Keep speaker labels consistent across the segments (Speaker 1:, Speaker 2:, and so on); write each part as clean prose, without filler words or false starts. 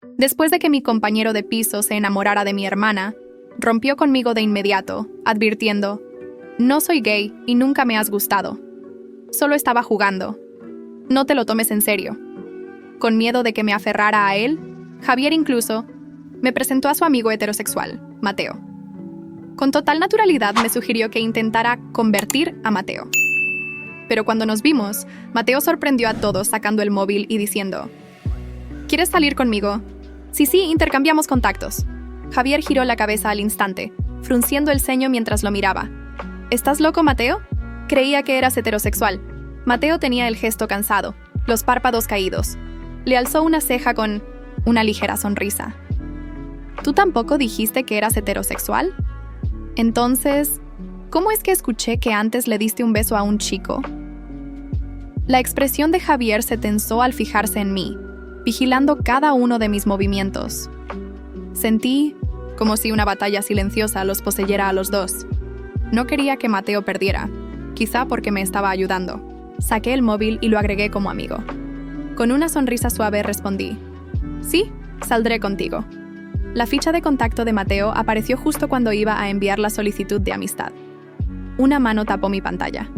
Speaker 1: Después de que mi compañero de piso se enamorara de mi hermana, rompió conmigo de inmediato, advirtiendo: «No soy gay y nunca me has gustado. Solo estaba jugando. No te lo tomes en serio». Con miedo de que me aferrara a él, Javier incluso me presentó a su amigo heterosexual, Mateo. Con total naturalidad me sugirió que intentara convertir a Mateo. Pero cuando nos vimos, Mateo sorprendió a todos sacando el móvil y diciendo: «¿Quieres salir conmigo?». Sí, intercambiamos contactos». Javier giró la cabeza al instante, frunciendo el ceño mientras lo miraba. «¿Estás loco, Mateo? Creía que eras heterosexual». Mateo tenía el gesto cansado, los párpados caídos. Le alzó una ceja con una ligera sonrisa. «¿Tú tampoco dijiste que eras heterosexual? Entonces, ¿cómo es que escuché que antes le diste un beso a un chico?». La expresión de Javier se tensó al fijarse en mí, vigilando cada uno de mis movimientos. Sentí como si una batalla silenciosa los poseyera a los dos. No quería que Mateo perdiera, quizá porque me estaba ayudando. Saqué el móvil y lo agregué como amigo. Con una sonrisa suave respondí: «Sí, saldré contigo». La ficha de contacto de Mateo apareció justo cuando iba a enviar la solicitud de amistad. Una mano tapó mi pantalla.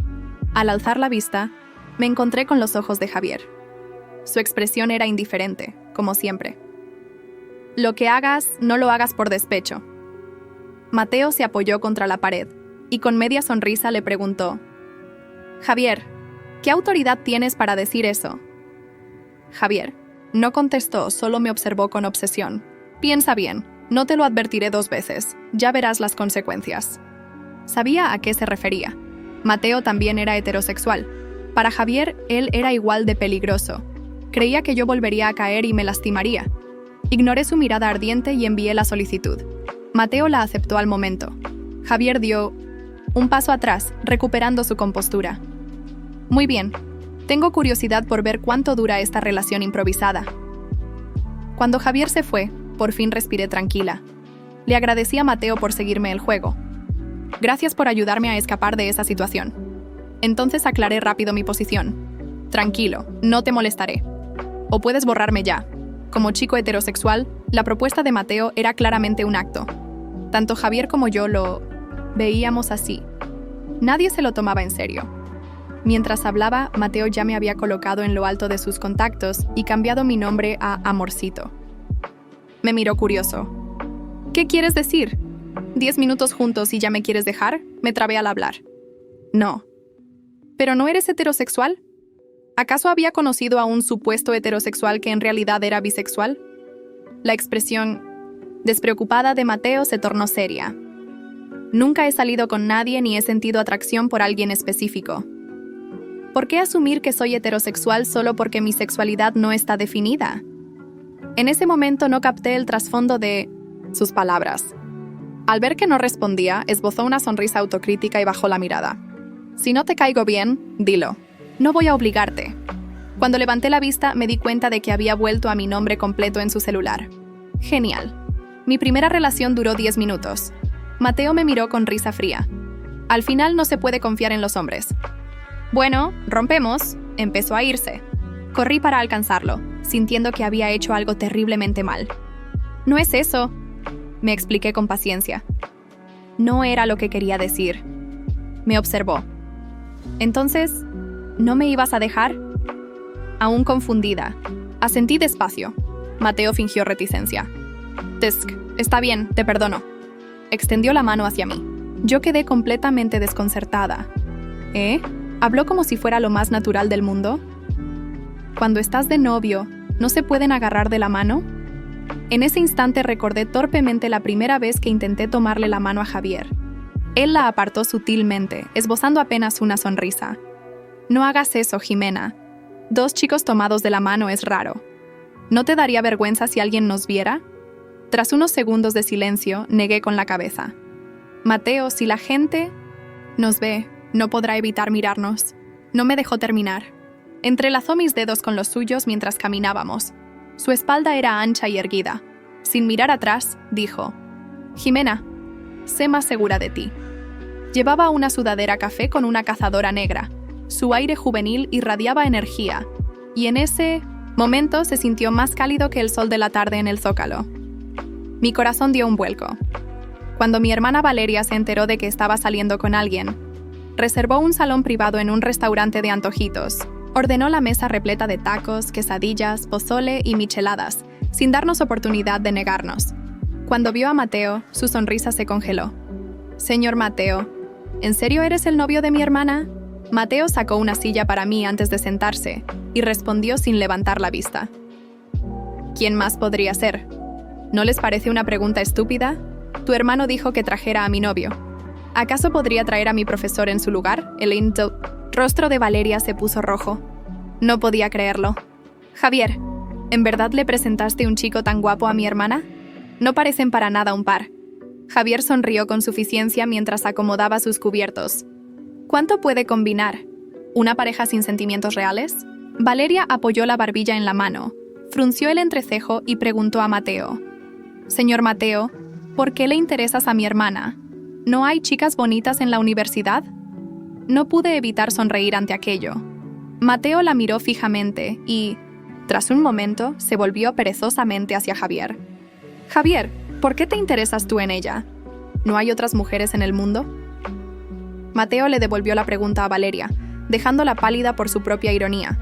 Speaker 1: Al alzar la vista, me encontré con los ojos de Javier. Su expresión era indiferente, como siempre. «Lo que hagas, no lo hagas por despecho». Mateo se apoyó contra la pared y con media sonrisa le preguntó: «Javier, ¿qué autoridad tienes para decir eso?». Javier no contestó, solo me observó con obsesión. «Piensa bien, no te lo advertiré 2 veces, ya verás las consecuencias». Sabía a qué se refería. Mateo también era heterosexual. Para Javier, él era igual de peligroso. Creía que yo volvería a caer y me lastimaría. Ignoré su mirada ardiente y envié la solicitud. Mateo la aceptó al momento. Javier dio un paso atrás, recuperando su compostura. «Muy bien. Tengo curiosidad por ver cuánto dura esta relación improvisada». Cuando Javier se fue, por fin respiré tranquila. Le agradecí a Mateo por seguirme el juego. «Gracias por ayudarme a escapar de esa situación». Entonces aclaré rápido mi posición. «Tranquilo, no te molestaré. O puedes borrarme ya». Como chico heterosexual, la propuesta de Mateo era claramente un acto. Tanto Javier como yo lo veíamos así. Nadie se lo tomaba en serio. Mientras hablaba, Mateo ya me había colocado en lo alto de sus contactos y cambiado mi nombre a Amorcito. Me miró curioso. «¿Qué quieres decir? 10 minutos juntos y ya me quieres dejar?» Me trabé al hablar. «No». «¿Pero no eres heterosexual? ¿Acaso había conocido a un supuesto heterosexual que en realidad era bisexual?». La expresión despreocupada de Mateo se tornó seria. «Nunca he salido con nadie ni he sentido atracción por alguien específico. ¿Por qué asumir que soy heterosexual solo porque mi sexualidad no está definida?». En ese momento no capté el trasfondo de sus palabras. Al ver que no respondía, esbozó una sonrisa autocrítica y bajó la mirada. «Si no te caigo bien, dilo. No voy a obligarte». Cuando levanté la vista, me di cuenta de que había vuelto a mi nombre completo en su celular. Genial. Mi primera relación duró 10 minutos. Mateo me miró con risa fría. Al final no se puede confiar en los hombres. «Bueno, rompemos». Empezó a irse. Corrí para alcanzarlo, sintiendo que había hecho algo terriblemente mal. «No es eso», me expliqué con paciencia. «No era lo que quería decir». Me observó. «Entonces, ¿no me ibas a dejar?». Aún confundida, asentí despacio. Mateo fingió reticencia. «Tsk, está bien, te perdono». Extendió la mano hacia mí. Yo quedé completamente desconcertada. «¿Eh?». Habló como si fuera lo más natural del mundo. Cuando estás de novio, ¿no se pueden agarrar de la mano? En ese instante recordé torpemente la primera vez que intenté tomarle la mano a Javier. Él la apartó sutilmente, esbozando apenas una sonrisa. «No hagas eso, Jimena. 2 chicos tomados de la mano es raro. ¿No te daría vergüenza si alguien nos viera?». Tras unos segundos de silencio, negué con la cabeza. «Mateo, si la gente nos ve, no podrá evitar mirarnos». No me dejó terminar. Entrelazó mis dedos con los suyos mientras caminábamos. Su espalda era ancha y erguida. Sin mirar atrás, dijo: «Jimena, sé más segura de ti». Llevaba una sudadera café con una cazadora negra. Su aire juvenil irradiaba energía, y en ese Momento se sintió más cálido que el sol de la tarde en el Zócalo. Mi corazón dio un vuelco. Cuando mi hermana Valeria se enteró de que estaba saliendo con alguien, reservó un salón privado en un restaurante de antojitos. Ordenó la mesa repleta de tacos, quesadillas, pozole y micheladas, sin darnos oportunidad de negarnos. Cuando vio a Mateo, su sonrisa se congeló. «Señor Mateo, ¿en serio eres el novio de mi hermana?» Mateo sacó una silla para mí antes de sentarse y respondió sin levantar la vista. «¿Quién más podría ser? ¿No les parece una pregunta estúpida? Tu hermano dijo que trajera a mi novio. ¿Acaso podría traer a mi profesor en su lugar? El rostro de Valeria se puso rojo. No podía creerlo. «Javier, ¿en verdad le presentaste un chico tan guapo a mi hermana? No parecen para nada un par». Javier sonrió con suficiencia mientras acomodaba sus cubiertos. ¿Cuánto puede combinar? ¿Una pareja sin sentimientos reales? Valeria apoyó la barbilla en la mano, frunció el entrecejo y preguntó a Mateo. «Señor Mateo, ¿por qué le interesas a mi hermana? ¿No hay chicas bonitas en la universidad?» No pude evitar sonreír ante aquello. Mateo la miró fijamente y, tras un momento, se volvió perezosamente hacia Javier. «Javier, ¿por qué te interesas tú en ella? ¿No hay otras mujeres en el mundo?» Mateo le devolvió la pregunta a Valeria, dejándola pálida por su propia ironía.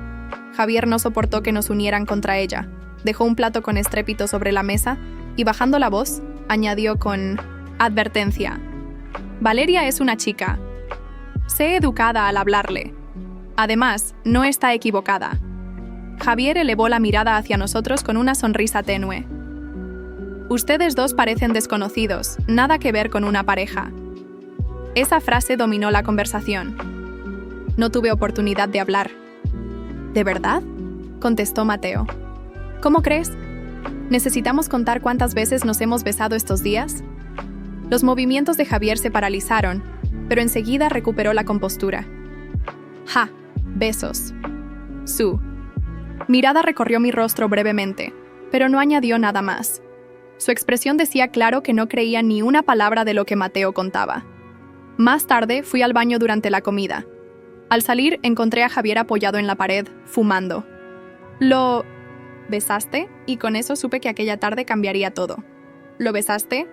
Speaker 1: Javier no soportó que nos unieran contra ella. Dejó un plato con estrépito sobre la mesa y, bajando la voz, añadió con advertencia. «Valeria es una chica. Sé educada al hablarle. Además, no está equivocada». Javier elevó la mirada hacia nosotros con una sonrisa tenue. «Ustedes dos parecen desconocidos, nada que ver con una pareja». Esa frase dominó la conversación. No tuve oportunidad de hablar. «¿De verdad?», contestó Mateo. «¿Cómo crees? ¿Necesitamos contar cuántas veces nos hemos besado estos días?» Los movimientos de Javier se paralizaron, pero enseguida recuperó la compostura. «Ja, besos». Su mirada recorrió mi rostro brevemente, pero no añadió nada más. Su expresión decía claro que no creía ni una palabra de lo que Mateo contaba. Más tarde fui al baño durante la comida. Al salir encontré a Javier apoyado en la pared, fumando. «¿Lo besaste?» Y con eso supe que aquella tarde cambiaría todo. «¿Lo besaste?»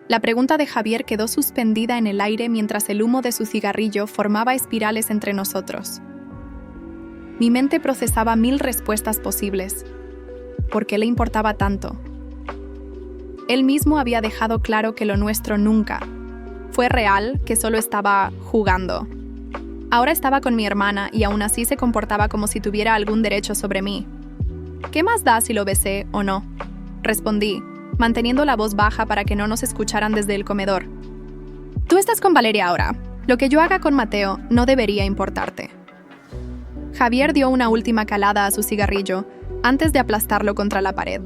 Speaker 1: La pregunta de Javier quedó suspendida en el aire mientras el humo de su cigarrillo formaba espirales entre nosotros. Mi mente procesaba 1000 respuestas posibles. ¿Por qué le importaba tanto? Él mismo había dejado claro que lo nuestro nunca fue real, que solo estaba jugando. Ahora estaba con mi hermana y aún así se comportaba como si tuviera algún derecho sobre mí. «¿Qué más da si lo besé o no?», respondí, manteniendo la voz baja para que no nos escucharan desde el comedor. «Tú estás con Valeria ahora. Lo que yo haga con Mateo no debería importarte». Javier dio una última calada a su cigarrillo antes de aplastarlo contra la pared,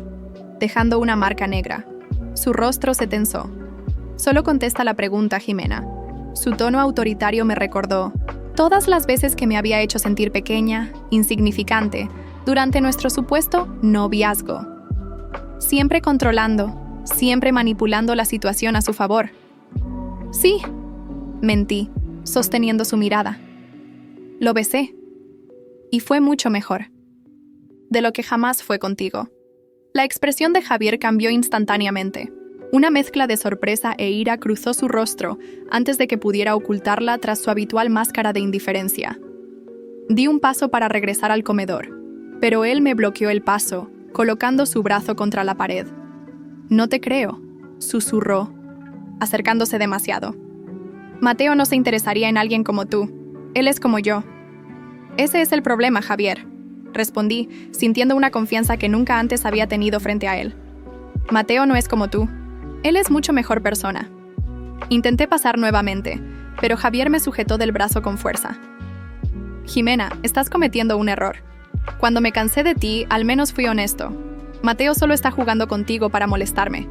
Speaker 1: dejando una marca negra. Su rostro se tensó. «Solo contesta la pregunta, Jimena». Su tono autoritario me recordó todas las veces que me había hecho sentir pequeña, insignificante, durante nuestro supuesto noviazgo. Siempre controlando, siempre manipulando la situación a su favor. «Sí», mentí, sosteniendo su mirada. «Lo besé. Y fue mucho mejor. De lo que jamás fue contigo». La expresión de Javier cambió instantáneamente. Una mezcla de sorpresa e ira cruzó su rostro antes de que pudiera ocultarla tras su habitual máscara de indiferencia. Di un paso para regresar al comedor, pero él me bloqueó el paso, colocando su brazo contra la pared. «No te creo», susurró, acercándose demasiado. «Mateo no se interesaría en alguien como tú. Él es como yo». «Ese es el problema, Javier», respondí, sintiendo una confianza que nunca antes había tenido frente a él. «Mateo no es como tú. Él es mucho mejor persona». Intenté pasar nuevamente, pero Javier me sujetó del brazo con fuerza. «Jimena, estás cometiendo un error. Cuando me cansé de ti, al menos fui honesto. Mateo solo está jugando contigo para molestarme».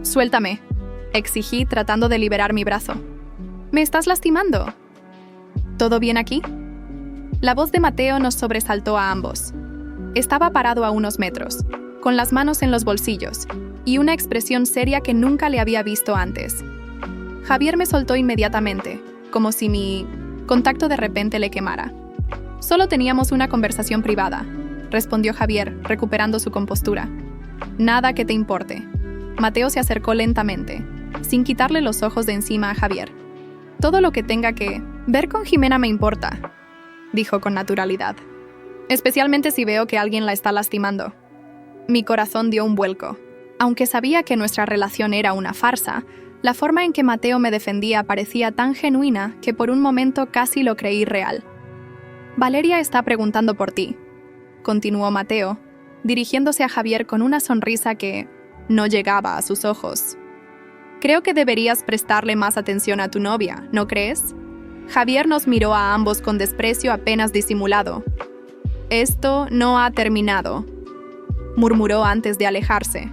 Speaker 1: «Suéltame», exigí tratando de liberar mi brazo. «Me estás lastimando». «¿Todo bien aquí?» La voz de Mateo nos sobresaltó a ambos. Estaba parado a unos metros, con las manos en los bolsillos, y una expresión seria que nunca le había visto antes. Javier me soltó inmediatamente, como si mi contacto de repente le quemara. Solo teníamos una conversación privada. respondió Javier, recuperando su compostura. Nada que te importe. Mateo se acercó lentamente, sin quitarle los ojos de encima a Javier. Todo lo que tenga que ver con Jimena me importa, dijo con naturalidad. Especialmente si veo que alguien la está lastimando. Mi corazón dio un vuelco. Aunque sabía que nuestra relación era una farsa, la forma en que Mateo me defendía parecía tan genuina que por un momento casi lo creí real. Valeria está preguntando por ti, continuó Mateo, dirigiéndose a Javier con una sonrisa que no llegaba a sus ojos. Creo que deberías prestarle más atención a tu novia, ¿no crees? Javier nos miró a ambos con desprecio apenas disimulado. Esto no ha terminado, murmuró antes de alejarse.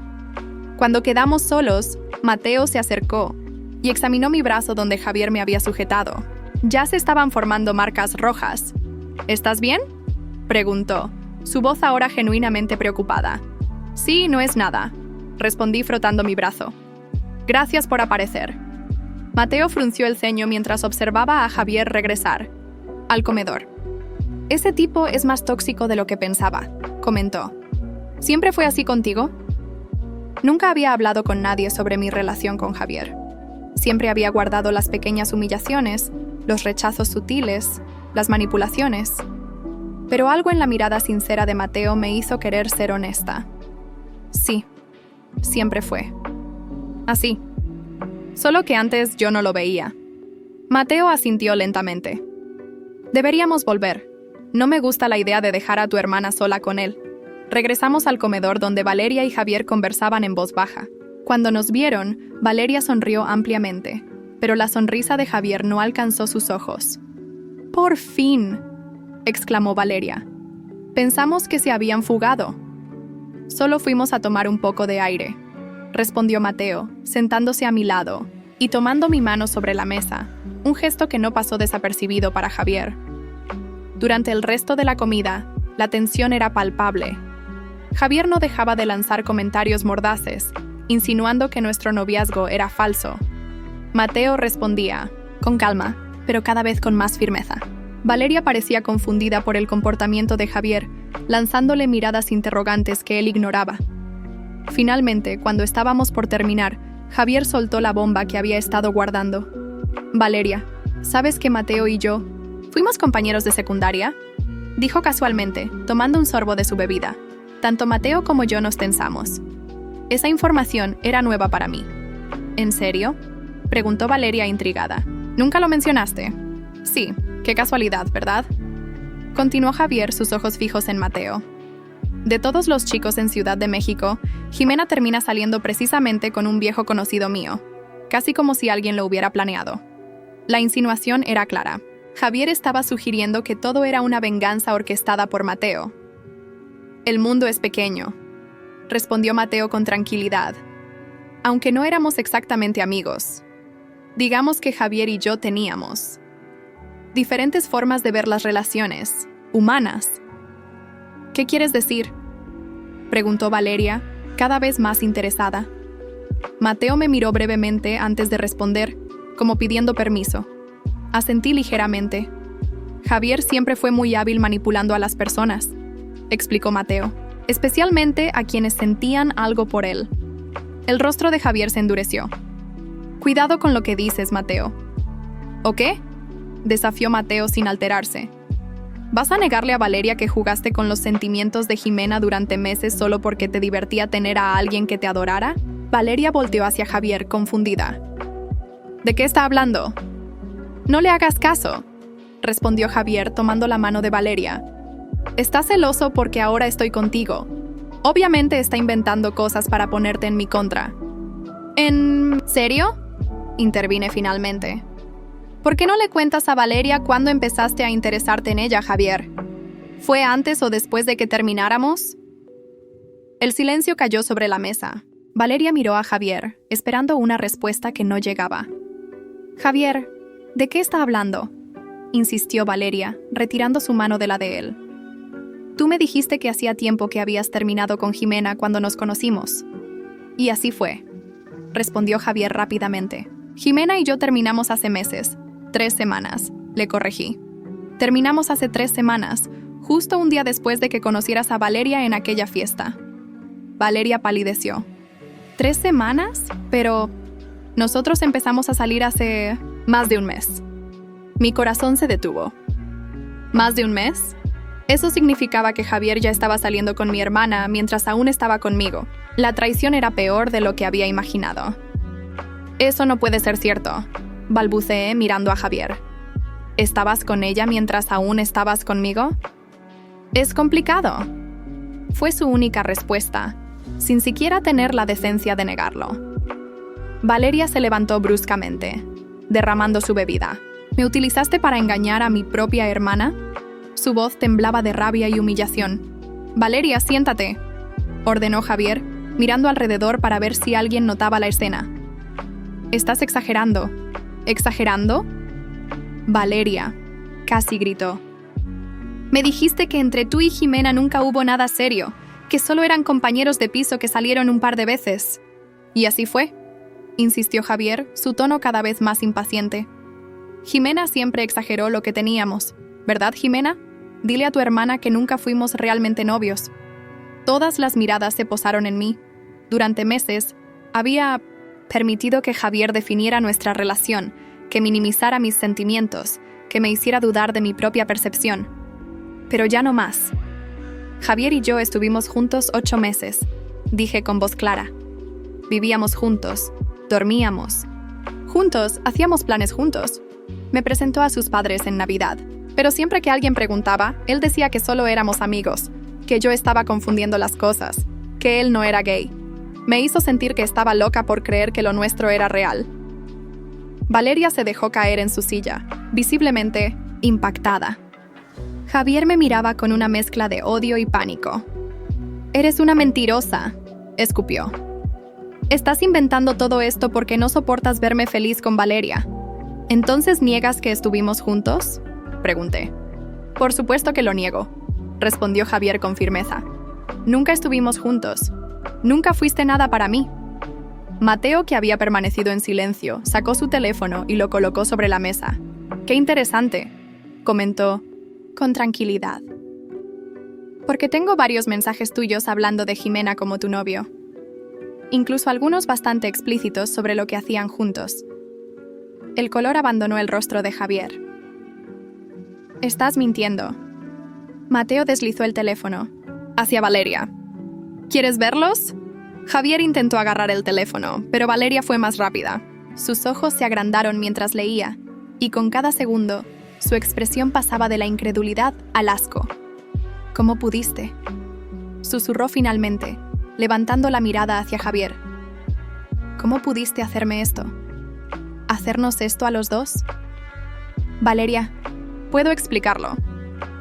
Speaker 1: Cuando quedamos solos, Mateo se acercó y examinó mi brazo donde Javier me había sujetado. Ya se estaban formando marcas rojas. ¿Estás bien?, preguntó, su voz ahora genuinamente preocupada. Sí, no es nada, respondí frotando mi brazo. Gracias por aparecer. Mateo frunció el ceño mientras observaba a Javier regresar al comedor. Ese tipo es más tóxico de lo que pensaba, comentó. ¿Siempre fue así contigo? Nunca había hablado con nadie sobre mi relación con Javier. Siempre había guardado las pequeñas humillaciones, los rechazos sutiles, las manipulaciones. Pero algo en la mirada sincera de Mateo me hizo querer ser honesta. Sí, siempre fue así. Solo que antes yo no lo veía. Mateo asintió lentamente. Deberíamos volver. No me gusta la idea de dejar a tu hermana sola con él. Regresamos al comedor donde Valeria y Javier conversaban en voz baja. Cuando nos vieron, Valeria sonrió ampliamente, pero la sonrisa de Javier no alcanzó sus ojos. ¡Por fin!, exclamó Valeria. Pensamos que se habían fugado. Solo fuimos a tomar un poco de aire, respondió Mateo, sentándose a mi lado y tomando mi mano sobre la mesa, un gesto que no pasó desapercibido para Javier. Durante el resto de la comida, la tensión era palpable. Javier no dejaba de lanzar comentarios mordaces, insinuando que nuestro noviazgo era falso. Mateo respondía, con calma, pero cada vez con más firmeza. Valeria parecía confundida por el comportamiento de Javier, lanzándole miradas interrogantes que él ignoraba. Finalmente, cuando estábamos por terminar, Javier soltó la bomba que había estado guardando. Valeria, ¿sabes que Mateo y yo fuimos compañeros de secundaria?, dijo casualmente, tomando un sorbo de su bebida. Tanto Mateo como yo nos tensamos. Esa información era nueva para mí. ¿En serio?, preguntó Valeria intrigada. ¿Nunca lo mencionaste? Sí, qué casualidad, ¿verdad?, continuó Javier, sus ojos fijos en Mateo. De todos los chicos en Ciudad de México, Jimena termina saliendo precisamente con un viejo conocido mío, casi como si alguien lo hubiera planeado. La insinuación era clara. Javier estaba sugiriendo que todo era una venganza orquestada por Mateo. El mundo es pequeño, respondió Mateo con tranquilidad. Aunque no éramos exactamente amigos, digamos que Javier y yo teníamos diferentes formas de ver las relaciones humanas. ¿Qué quieres decir?, preguntó Valeria, cada vez más interesada. Mateo me miró brevemente antes de responder, como pidiendo permiso. Asentí ligeramente. Javier siempre fue muy hábil manipulando a las personas, explicó Mateo, especialmente a quienes sentían algo por él. El rostro de Javier se endureció. Cuidado con lo que dices, Mateo. ¿O qué?, desafió Mateo sin alterarse. ¿Vas a negarle a Valeria que jugaste con los sentimientos de Jimena durante meses solo porque te divertía tener a alguien que te adorara? Valeria volteó hacia Javier, confundida. ¿De qué está hablando? No le hagas caso, respondió Javier tomando la mano de Valeria. Está celoso porque ahora estoy contigo. Obviamente está inventando cosas para ponerte en mi contra. ¿En serio?, intervine finalmente. ¿Por qué no le cuentas a Valeria cuándo empezaste a interesarte en ella, Javier? ¿Fue antes o después de que termináramos? El silencio cayó sobre la mesa. Valeria miró a Javier, esperando una respuesta que no llegaba. Javier, ¿de qué está hablando?, insistió Valeria, retirando su mano de la de él. Tú me dijiste que hacía tiempo que habías terminado con Jimena cuando nos conocimos. Y así fue, respondió Javier rápidamente. Jimena y yo terminamos hace meses. 3 semanas, le corregí. Terminamos hace 3 semanas, justo un día después de que conocieras a Valeria en aquella fiesta. Valeria palideció. ¿3 semanas? Pero nosotros empezamos a salir hace más de un mes. Mi corazón se detuvo. ¿Más de un mes? Eso significaba que Javier ya estaba saliendo con mi hermana mientras aún estaba conmigo. La traición era peor de lo que había imaginado. Eso no puede ser cierto, balbuceé mirando a Javier. ¿Estabas con ella mientras aún estabas conmigo? Es complicado. Fue su única respuesta, sin siquiera tener la decencia de negarlo. Valeria se levantó bruscamente, derramando su bebida. ¿Me utilizaste para engañar a mi propia hermana? Su voz temblaba de rabia y humillación. «Valeria, siéntate», ordenó Javier, mirando alrededor para ver si alguien notaba la escena. «Estás exagerando». ¿Exagerando? Valeria, casi gritó. «Me dijiste que entre tú y Jimena nunca hubo nada serio, que solo eran compañeros de piso que salieron un par de veces». «Y así fue», insistió Javier, su tono cada vez más impaciente. «Jimena siempre exageró lo que teníamos, ¿verdad, Jimena? Dile a tu hermana que nunca fuimos realmente novios». Todas las miradas se posaron en mí. Durante meses, había permitido que Javier definiera nuestra relación, que minimizara mis sentimientos, que me hiciera dudar de mi propia percepción. Pero ya no más. Javier y yo estuvimos juntos 8 meses, dije con voz clara. Vivíamos juntos, dormíamos. Juntos, hacíamos planes juntos. Me presentó a sus padres en Navidad, pero siempre que alguien preguntaba, él decía que solo éramos amigos, que yo estaba confundiendo las cosas, que él no era gay. Me hizo sentir que estaba loca por creer que lo nuestro era real. Valeria se dejó caer en su silla, visiblemente impactada. Javier me miraba con una mezcla de odio y pánico. «Eres una mentirosa», escupió. «Estás inventando todo esto porque no soportas verme feliz con Valeria. ¿Entonces niegas que estuvimos juntos?», pregunté. «Por supuesto que lo niego», respondió Javier con firmeza. «Nunca estuvimos juntos. Nunca fuiste nada para mí». Mateo, que había permanecido en silencio, sacó su teléfono y lo colocó sobre la mesa. «Qué interesante», comentó, con tranquilidad. «Porque tengo varios mensajes tuyos hablando de Jimena como tu novio. Incluso algunos bastante explícitos sobre lo que hacían juntos». El color abandonó el rostro de Javier. «Estás mintiendo». Mateo deslizó el teléfono hacia Valeria. «¿Quieres verlos?». Javier intentó agarrar el teléfono, pero Valeria fue más rápida. Sus ojos se agrandaron mientras leía, y con cada segundo, su expresión pasaba de la incredulidad al asco. «¿Cómo pudiste?», susurró finalmente, levantando la mirada hacia Javier. «¿Cómo pudiste hacerme esto? ¿Hacernos esto a los dos?». «Valeria, puedo explicarlo»,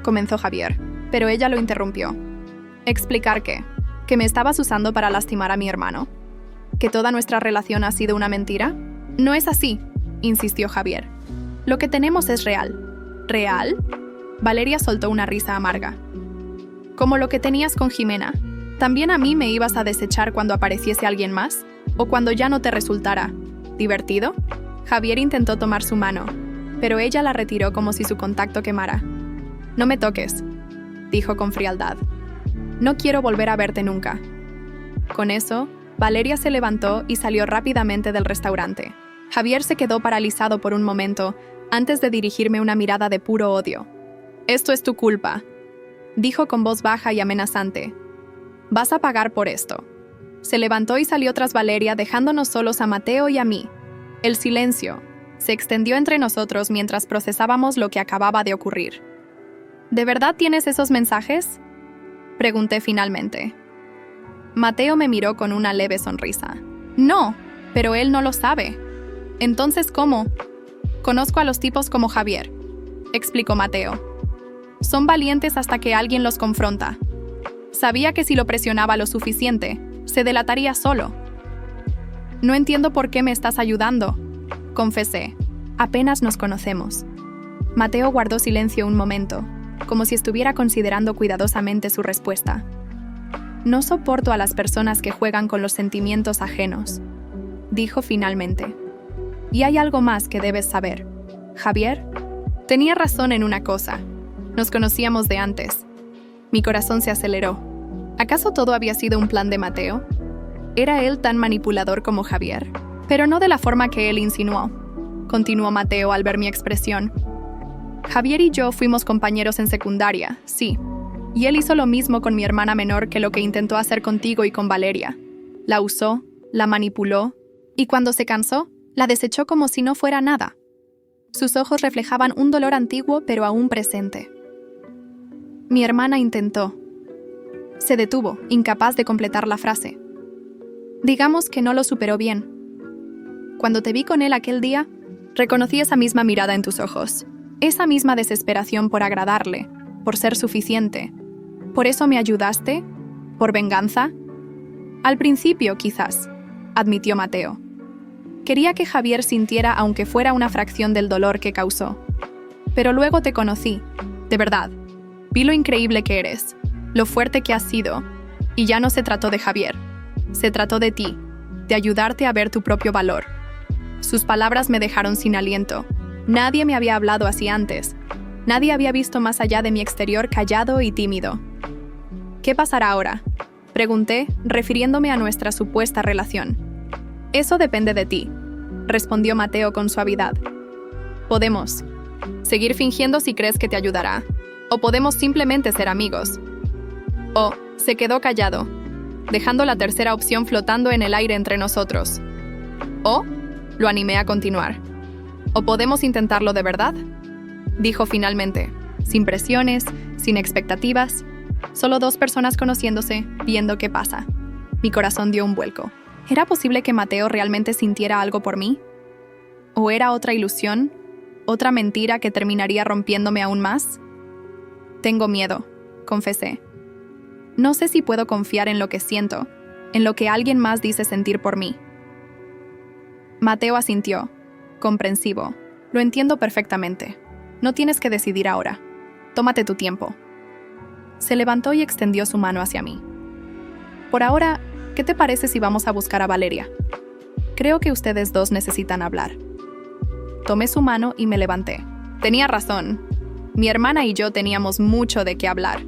Speaker 1: comenzó Javier, pero ella lo interrumpió. «¿Explicar qué? ¿Que me estabas usando para lastimar a mi hermano? ¿Que toda nuestra relación ha sido una mentira?». «No es así», insistió Javier. «Lo que tenemos es real». «¿Real?». Valeria soltó una risa amarga. «¿Como lo que tenías con Jimena? ¿También a mí me ibas a desechar cuando apareciese alguien más? ¿O cuando ya no te resultara divertido?». Javier intentó tomar su mano, pero ella la retiró como si su contacto quemara. «No me toques», dijo con frialdad. «No quiero volver a verte nunca». Con eso, Valeria se levantó y salió rápidamente del restaurante. Javier se quedó paralizado por un momento antes de dirigirme una mirada de puro odio. «Esto es tu culpa», dijo con voz baja y amenazante. «Vas a pagar por esto». Se levantó y salió tras Valeria, dejándonos solos a Mateo y a mí. El silencio se extendió entre nosotros mientras procesábamos lo que acababa de ocurrir. «¿De verdad tienes esos mensajes?», pregunté finalmente. Mateo me miró con una leve sonrisa. «No, pero él no lo sabe». «Entonces, ¿cómo?». «Conozco a los tipos como Javier», explicó Mateo. «Son valientes hasta que alguien los confronta. Sabía que si lo presionaba lo suficiente, se delataría solo». «No entiendo por qué me estás ayudando», confesé. «Apenas nos conocemos». Mateo guardó silencio un momento, como si estuviera considerando cuidadosamente su respuesta. «No soporto a las personas que juegan con los sentimientos ajenos», dijo finalmente. «Y hay algo más que debes saber. Javier tenía razón en una cosa. Nos conocíamos de antes, Mi corazón se aceleró. ¿Acaso todo había sido un plan de Mateo? ¿Era él tan manipulador como Javier? Pero no de la forma que él insinuó, continuó Mateo al ver mi expresión. Javier y yo fuimos compañeros en secundaria, sí. Y él hizo lo mismo con mi hermana menor que lo que intentó hacer contigo y con Valeria. La usó, la manipuló, y cuando se cansó, la desechó como si no fuera nada. Sus ojos reflejaban un dolor antiguo pero aún presente. Mi hermana intentó. Se detuvo, incapaz de completar la frase. Digamos que no lo superó bien. Cuando te vi con él aquel día, reconocí esa misma mirada en tus ojos, esa misma desesperación por agradarle, por ser suficiente. ¿Por eso me ayudaste? ¿Por venganza? Al principio, quizás, admitió Mateo. Quería que Javier sintiera aunque fuera una fracción del dolor que causó. Pero luego te conocí, de verdad. Vi lo increíble que eres, lo fuerte que has sido, y ya no se trató de Javier. Se trató de ti, de ayudarte a ver tu propio valor. Sus palabras me dejaron sin aliento. Nadie me había hablado así antes. Nadie había visto más allá de mi exterior callado y tímido. ¿Qué pasará ahora?, pregunté, refiriéndome a nuestra supuesta relación. Eso depende de ti, respondió Mateo con suavidad. Podemos seguir fingiendo si crees que te ayudará, o podemos simplemente ser amigos. Se quedó callado, dejando la tercera opción flotando en el aire entre nosotros. Lo animé a continuar. ¿O podemos intentarlo de verdad?, dijo finalmente, sin presiones, sin expectativas, solo dos personas conociéndose, viendo qué pasa. Mi corazón dio un vuelco. ¿Era posible que Mateo realmente sintiera algo por mí? ¿O era otra ilusión? ¿Otra mentira que terminaría rompiéndome aún más? Tengo miedo, confesé. No sé si puedo confiar en lo que siento, en lo que alguien más dice sentir por mí. Mateo asintió, comprensivo. Lo entiendo perfectamente. No tienes que decidir ahora. Tómate tu tiempo. Se levantó y extendió su mano hacia mí. Por ahora, ¿qué te parece si vamos a buscar a Valeria? Creo que ustedes dos necesitan hablar. Tomé su mano y me levanté. Tenía razón. Mi hermana y yo teníamos mucho de qué hablar.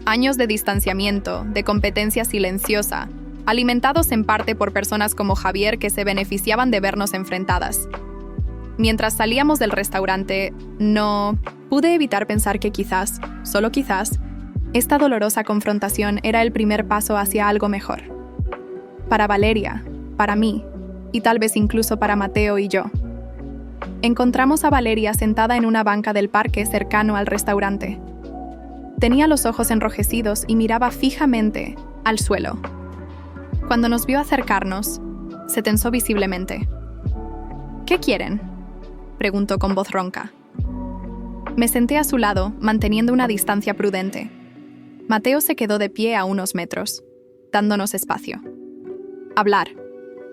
Speaker 1: Años de distanciamiento, de competencia silenciosa, alimentados en parte por personas como Javier que se beneficiaban de vernos enfrentadas. Mientras salíamos del restaurante, no pude evitar pensar que quizás, solo quizás, esta dolorosa confrontación era el primer paso hacia algo mejor. Para Valeria, para mí, y tal vez incluso para Mateo y yo. Encontramos a Valeria sentada en una banca del parque cercano al restaurante. Tenía los ojos enrojecidos y miraba fijamente al suelo. Cuando nos vio acercarnos, se tensó visiblemente. ¿Qué quieren?, preguntó con voz ronca. Me senté a su lado, manteniendo una distancia prudente. Mateo se quedó de pie a unos metros, dándonos espacio. Hablar,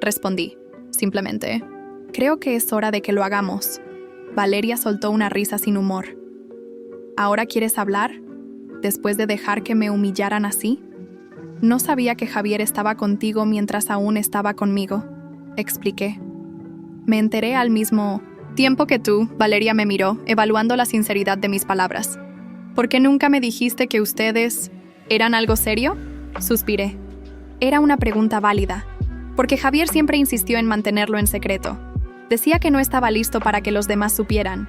Speaker 1: respondí, simplemente. Creo que es hora de que lo hagamos. Valeria soltó una risa sin humor. ¿Ahora quieres hablar? ¿Después de dejar que me humillaran así? No sabía que Javier estaba contigo mientras aún estaba conmigo, expliqué. Me enteré al mismo tiempo que tú. Valeria me miró, evaluando la sinceridad de mis palabras. ¿Por qué nunca me dijiste que ustedes eran algo serio? Suspiré. Era una pregunta válida, porque Javier siempre insistió en mantenerlo en secreto. Decía que no estaba listo para que los demás supieran.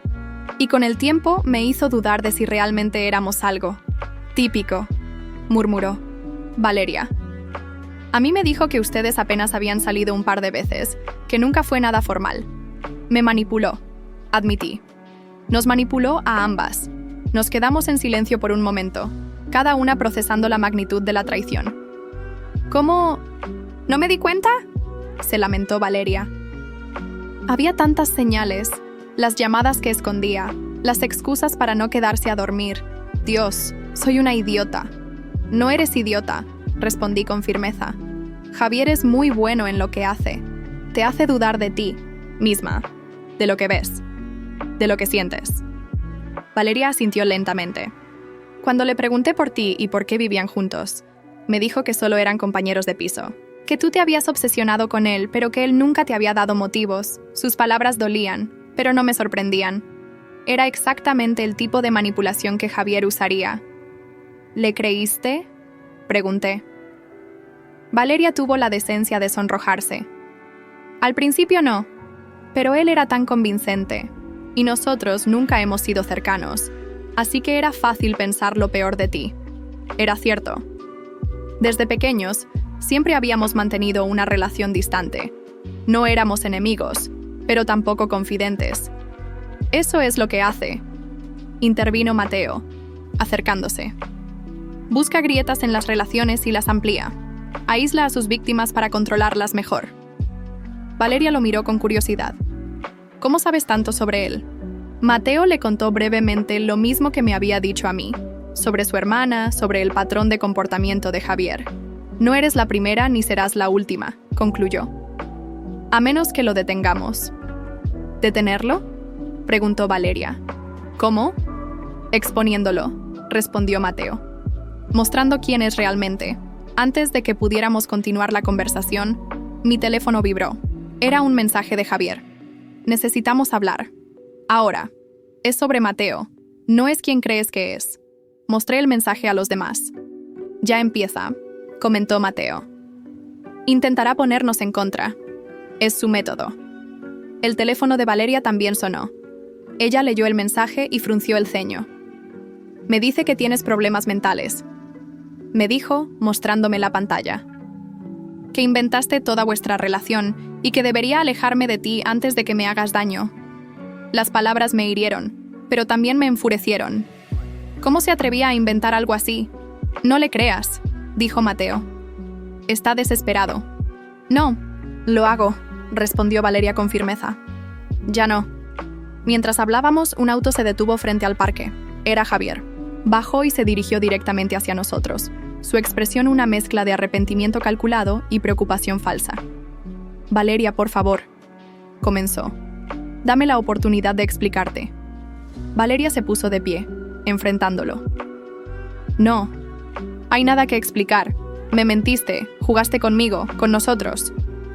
Speaker 1: Y con el tiempo me hizo dudar de si realmente éramos algo. Típico, murmuró. Valeria. A mí me dijo que ustedes apenas habían salido un par de veces, que nunca fue nada formal. Me manipuló, admití. Nos manipuló a ambas. Nos quedamos en silencio por un momento, cada una procesando la magnitud de la traición. ¿Cómo? ¿No me di cuenta?, se lamentó Valeria. Había tantas señales, las llamadas que escondía, las excusas para no quedarse a dormir. Dios, soy una idiota. No eres idiota, respondí con firmeza. Javier es muy bueno en lo que hace. Te hace dudar de ti misma, de lo que ves, de lo que sientes. Valeria asintió lentamente. Cuando le pregunté por ti y por qué vivían juntos, me dijo que solo eran compañeros de piso, que tú te habías obsesionado con él, pero que él nunca te había dado motivos. Sus palabras dolían, pero no me sorprendían. Era exactamente el tipo de manipulación que Javier usaría. ¿Le creíste?, pregunté. Valeria tuvo la decencia de sonrojarse. Al principio no, pero él era tan convincente, y nosotros nunca hemos sido cercanos, así que era fácil pensar lo peor de ti. Era cierto. Desde pequeños, siempre habíamos mantenido una relación distante. No éramos enemigos, pero tampoco confidentes. Eso es lo que hace, intervino Mateo, acercándose. Busca grietas en las relaciones y las amplía. Aísla a sus víctimas para controlarlas mejor. Valeria lo miró con curiosidad. ¿Cómo sabes tanto sobre él? Mateo le contó brevemente lo mismo que me había dicho a mí, sobre su hermana, sobre el patrón de comportamiento de Javier. No eres la primera ni serás la última, concluyó. A menos que lo detengamos. ¿Detenerlo?, preguntó Valeria. ¿Cómo? Exponiéndolo, respondió Mateo, mostrando quién es realmente. Antes de que pudiéramos continuar la conversación, mi teléfono vibró. Era un mensaje de Javier. Necesitamos hablar. Ahora. Es sobre Mateo. No es quien crees que es. Mostré el mensaje a los demás. Ya empieza, comentó Mateo. Intentará ponernos en contra. Es su método. El teléfono de Valeria también sonó. Ella leyó el mensaje y frunció el ceño. Me dice que tienes problemas mentales. Me dijo, mostrándome la pantalla. Que inventaste toda vuestra relación y que debería alejarme de ti antes de que me hagas daño. Las palabras me hirieron, pero también me enfurecieron. ¿Cómo se atrevía a inventar algo así? No le creas, dijo Mateo. Está desesperado. No, lo hago, respondió Valeria con firmeza. Ya no. Mientras hablábamos, un auto se detuvo frente al parque. Era Javier. Bajó y se dirigió directamente hacia nosotros. Su expresión una mezcla de arrepentimiento calculado y preocupación falsa. Valeria, por favor, comenzó. Dame la oportunidad de explicarte. Valeria se puso de pie, enfrentándolo. No, hay nada que explicar. Me mentiste, jugaste conmigo, con nosotros.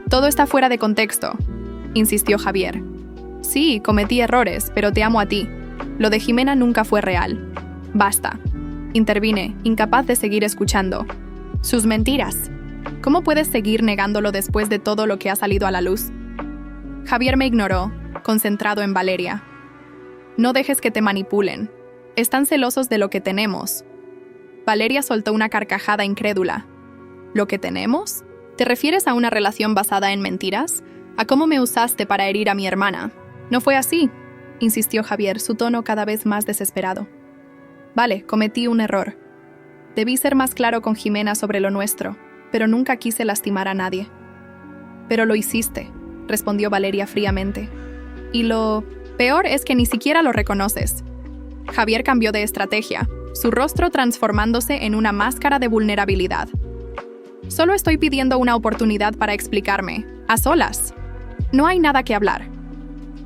Speaker 1: Todo está fuera de contexto, insistió Javier. Sí, cometí errores, pero te amo a ti. Lo de Jimena nunca fue real. Basta. Intervine, incapaz de seguir escuchando. Sus mentiras. ¿Cómo puedes seguir negándolo después de todo lo que ha salido a la luz? Javier me ignoró, concentrado en Valeria. No dejes que te manipulen. Están celosos de lo que tenemos. Valeria soltó una carcajada incrédula. ¿Lo que tenemos? ¿Te refieres a una relación basada en mentiras? ¿A cómo me usaste para herir a mi hermana? No fue así, insistió Javier, su tono cada vez más desesperado. Vale, cometí un error. Debí ser más claro con Jimena sobre lo nuestro, pero nunca quise lastimar a nadie. Pero lo hiciste, respondió Valeria fríamente. Y lo peor es que ni siquiera lo reconoces. Javier cambió de estrategia, su rostro transformándose en una máscara de vulnerabilidad. Solo estoy pidiendo una oportunidad para explicarme, a solas. No hay nada que hablar,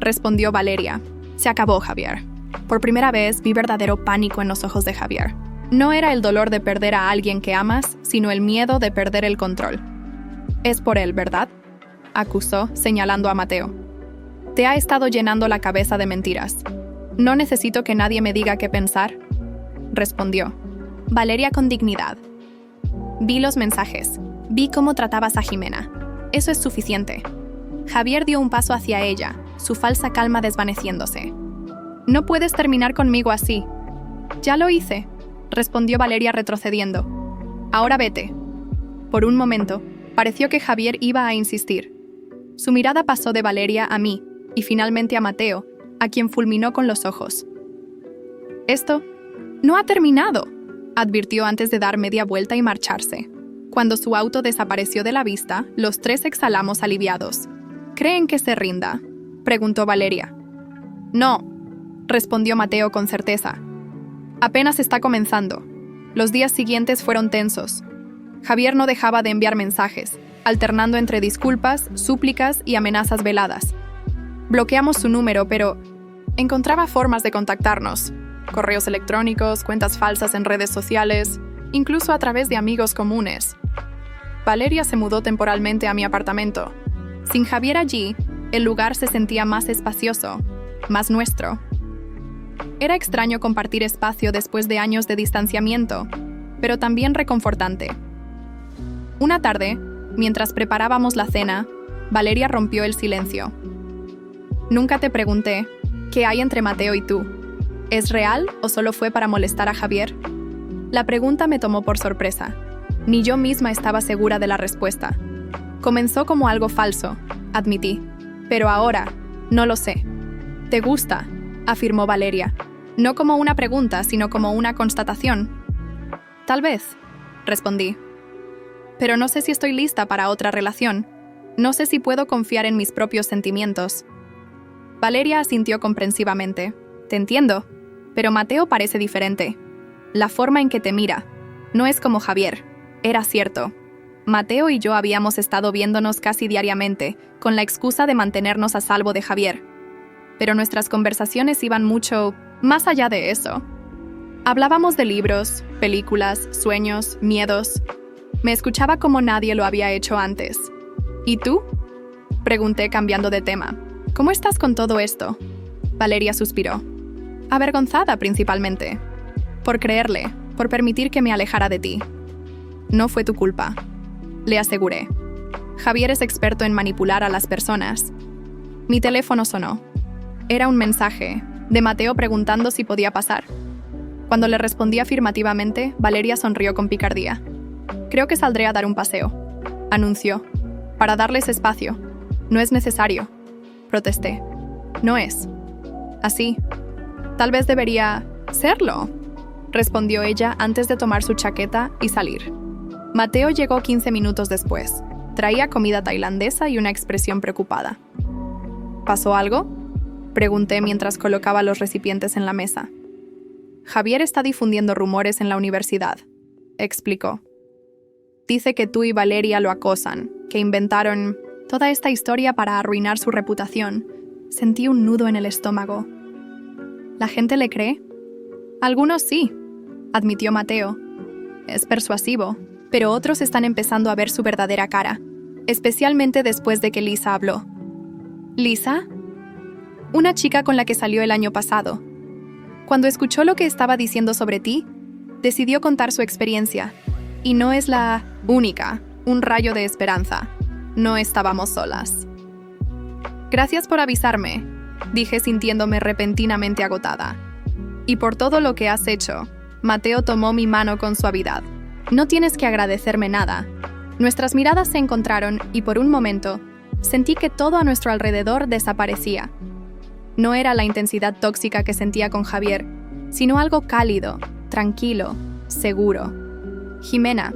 Speaker 1: respondió Valeria. Se acabó, Javier. Por primera vez vi verdadero pánico en los ojos de Javier. No era el dolor de perder a alguien que amas, sino el miedo de perder el control. Es por él, ¿verdad?, acusó, señalando a Mateo. Te ha estado llenando la cabeza de mentiras. No necesito que nadie me diga qué pensar, respondió. Valeria con dignidad. Vi los mensajes. Vi cómo tratabas a Jimena. Eso es suficiente. Javier dio un paso hacia ella, su falsa calma desvaneciéndose. No puedes terminar conmigo así. Ya lo hice, respondió Valeria retrocediendo. Ahora vete. Por un momento, pareció que Javier iba a insistir. Su mirada pasó de Valeria a mí, y finalmente a Mateo, a quien fulminó con los ojos. Esto no ha terminado, advirtió antes de dar media vuelta y marcharse. Cuando su auto desapareció de la vista, los tres exhalamos aliviados. ¿Creen que se rinda?, preguntó Valeria. No, respondió Mateo con certeza. Apenas está comenzando. Los días siguientes fueron tensos. Javier no dejaba de enviar mensajes, alternando entre disculpas, súplicas y amenazas veladas. Bloqueamos su número, pero encontraba formas de contactarnos. Correos electrónicos, cuentas falsas en redes sociales, incluso a través de amigos comunes. Valeria se mudó temporalmente a mi apartamento. Sin Javier allí, el lugar se sentía más espacioso, más nuestro. Era extraño compartir espacio después de años de distanciamiento, pero también reconfortante. Una tarde, mientras preparábamos la cena, Valeria rompió el silencio. Nunca te pregunté, ¿qué hay entre Mateo y tú? ¿Es real o solo fue para molestar a Javier? La pregunta me tomó por sorpresa. Ni yo misma estaba segura de la respuesta. Comenzó como algo falso, admití. Pero ahora, no lo sé. ¿Te gusta?, afirmó Valeria. No como una pregunta, sino como una constatación. Tal vez, respondí. Pero no sé si estoy lista para otra relación. No sé si puedo confiar en mis propios sentimientos. Valeria asintió comprensivamente. Te entiendo, pero Mateo parece diferente. La forma en que te mira. No es como Javier. Era cierto. Mateo y yo habíamos estado viéndonos casi diariamente, con la excusa de mantenernos a salvo de Javier. Pero nuestras conversaciones iban mucho más allá de eso. Hablábamos de libros, películas, sueños, miedos. Me escuchaba como nadie lo había hecho antes. ¿Y tú?, pregunté cambiando de tema. ¿Cómo estás con todo esto? Valeria suspiró. Avergonzada principalmente. Por creerle, por permitir que me alejara de ti. No fue tu culpa, le aseguré. Javier es experto en manipular a las personas. Mi teléfono sonó. Era un mensaje de Mateo preguntando si podía pasar. Cuando le respondí afirmativamente, Valeria sonrió con picardía. Creo que saldré a dar un paseo, anunció. Para darles espacio. No es necesario, protesté. No es. Así. Tal vez debería serlo, respondió ella antes de tomar su chaqueta y salir. Mateo llegó 15 minutos después. Traía comida tailandesa y una expresión preocupada. ¿Pasó algo?, pregunté mientras colocaba los recipientes en la mesa. Javier está difundiendo rumores en la universidad, explicó. Dice que tú y Valeria lo acosan, que inventaron toda esta historia para arruinar su reputación. Sentí un nudo en el estómago. ¿La gente le cree? Algunos sí, admitió Mateo. Es persuasivo, pero otros están empezando a ver su verdadera cara, especialmente después de que Lisa habló. ¿Lisa? Una chica con la que salió el año pasado. Cuando escuchó lo que estaba diciendo sobre ti, decidió contar su experiencia. Y no es la única, un rayo de esperanza. No estábamos solas. Gracias por avisarme, dije sintiéndome repentinamente agotada. Y por todo lo que has hecho. Mateo tomó mi mano con suavidad. No tienes que agradecerme nada. Nuestras miradas se encontraron y por un momento sentí que todo a nuestro alrededor desaparecía. No era la intensidad tóxica que sentía con Javier, sino algo cálido, tranquilo, seguro. Jimena,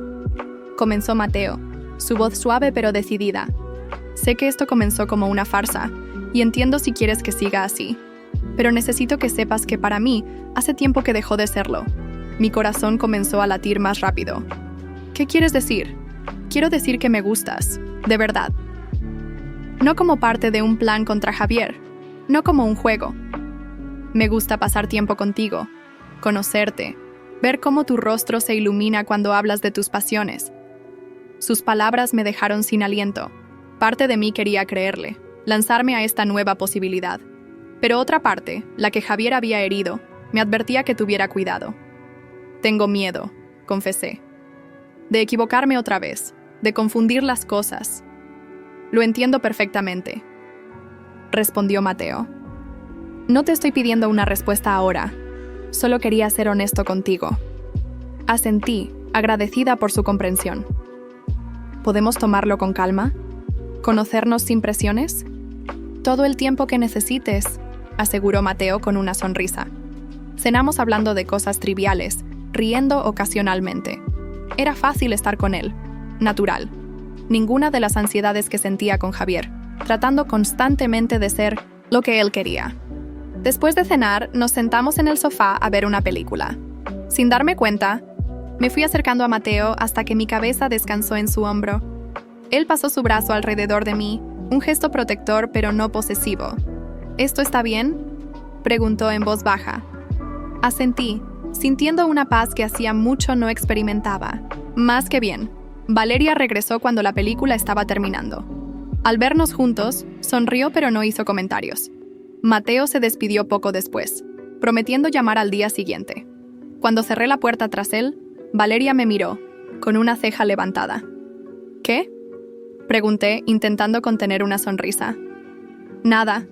Speaker 1: comenzó Mateo, su voz suave pero decidida. Sé que esto comenzó como una farsa, y entiendo si quieres que siga así. Pero necesito que sepas que para mí, hace tiempo que dejó de serlo. Mi corazón comenzó a latir más rápido. ¿Qué quieres decir? Quiero decir que me gustas, de verdad. No como parte de un plan contra Javier, no como un juego. Me gusta pasar tiempo contigo, conocerte, ver cómo tu rostro se ilumina cuando hablas de tus pasiones. Sus palabras me dejaron sin aliento. Parte de mí quería creerle, lanzarme a esta nueva posibilidad. Pero otra parte, la que Javier había herido, me advertía que tuviera cuidado. Tengo miedo, confesé. De equivocarme otra vez, de confundir las cosas. Lo entiendo perfectamente, respondió Mateo. No te estoy pidiendo una respuesta ahora. Solo quería ser honesto contigo. Asentí, agradecida por su comprensión. ¿Podemos tomarlo con calma? ¿Conocernos sin presiones? Todo el tiempo que necesites, aseguró Mateo con una sonrisa. Cenamos hablando de cosas triviales, riendo ocasionalmente. Era fácil estar con él, natural. Ninguna de las ansiedades que sentía con Javier, tratando constantemente de ser lo que él quería. Después de cenar, nos sentamos en el sofá a ver una película. Sin darme cuenta, me fui acercando a Mateo hasta que mi cabeza descansó en su hombro. Él pasó su brazo alrededor de mí, un gesto protector pero no posesivo. ¿Esto está bien?, preguntó en voz baja. Asentí, sintiendo una paz que hacía mucho no experimentaba. Más que bien. Valeria regresó cuando la película estaba terminando. Al vernos juntos, sonrió pero no hizo comentarios. Mateo se despidió poco después, prometiendo llamar al día siguiente. Cuando cerré la puerta tras él, Valeria me miró, con una ceja levantada. ¿Qué? Pregunté, intentando contener una sonrisa. Nada,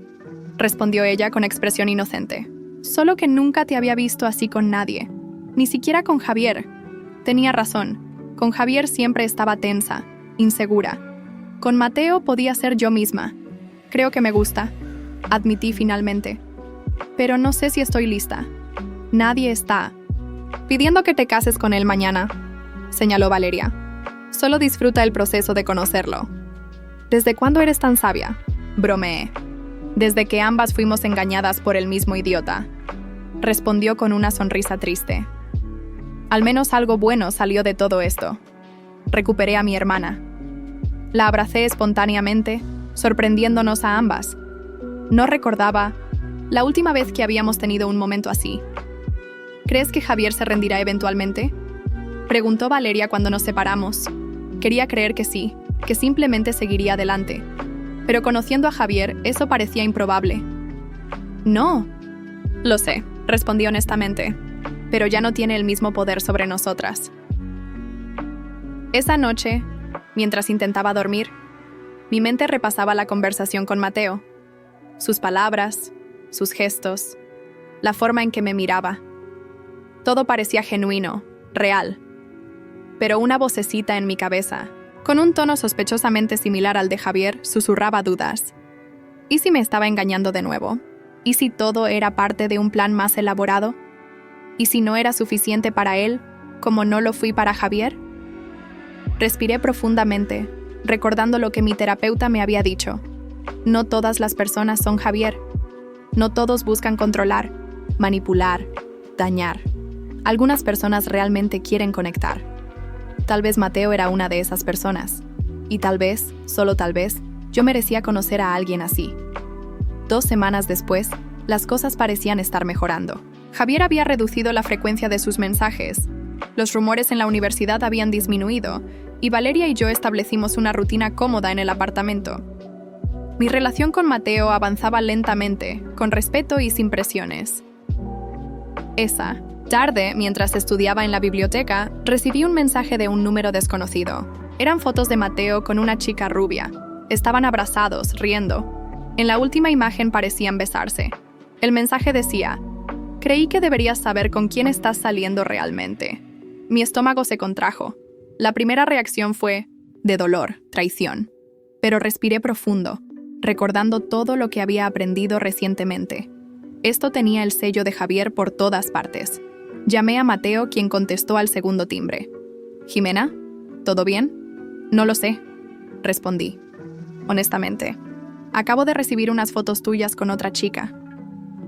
Speaker 1: respondió ella con expresión inocente. Solo que nunca te había visto así con nadie, ni siquiera con Javier. Tenía razón, con Javier siempre estaba tensa, insegura. Con Mateo podía ser yo misma. Creo que me gusta, admití finalmente. Pero no sé si estoy lista. Nadie está pidiendo que te cases con él mañana, señaló Valeria. Solo disfruta el proceso de conocerlo. ¿Desde cuándo eres tan sabia?, bromeé. Desde que ambas fuimos engañadas por el mismo idiota, respondió con una sonrisa triste. Al menos algo bueno salió de todo esto. Recuperé a mi hermana. La abracé espontáneamente, sorprendiéndonos a ambas. No recordaba la última vez que habíamos tenido un momento así. ¿Crees que Javier se rendirá eventualmente?, preguntó Valeria cuando nos separamos. Quería creer que sí, que simplemente seguiría adelante. Pero conociendo a Javier, eso parecía improbable. No. Lo sé, respondí honestamente, pero ya no tiene el mismo poder sobre nosotras. Esa noche, mientras intentaba dormir, mi mente repasaba la conversación con Mateo. Sus palabras, sus gestos, la forma en que me miraba. Todo parecía genuino, real. Pero una vocecita en mi cabeza, con un tono sospechosamente similar al de Javier, susurraba dudas. ¿Y si me estaba engañando de nuevo? ¿Y si todo era parte de un plan más elaborado? ¿Y si no era suficiente para él, como no lo fui para Javier? Respiré profundamente, recordando lo que mi terapeuta me había dicho. No todas las personas son Javier. No todos buscan controlar, manipular, dañar. Algunas personas realmente quieren conectar. Tal vez Mateo era una de esas personas. Y tal vez, solo tal vez, yo merecía conocer a alguien así. 2 semanas después, las cosas parecían estar mejorando. Javier había reducido la frecuencia de sus mensajes. Los rumores en la universidad habían disminuido, y Valeria y yo establecimos una rutina cómoda en el apartamento. Mi relación con Mateo avanzaba lentamente, con respeto y sin presiones. Esa tarde, mientras estudiaba en la biblioteca, recibí un mensaje de un número desconocido. Eran fotos de Mateo con una chica rubia. Estaban abrazados, riendo. En la última imagen parecían besarse. El mensaje decía: «Creí que deberías saber con quién estás saliendo realmente». Mi estómago se contrajo. La primera reacción fue de dolor, traición. Pero respiré profundo, recordando todo lo que había aprendido recientemente. Esto tenía el sello de Javier por todas partes. Llamé a Mateo, quien contestó al segundo timbre. «¿Jimena? ¿Todo bien?» «No lo sé», respondí. Honestamente, acabo de recibir unas fotos tuyas con otra chica.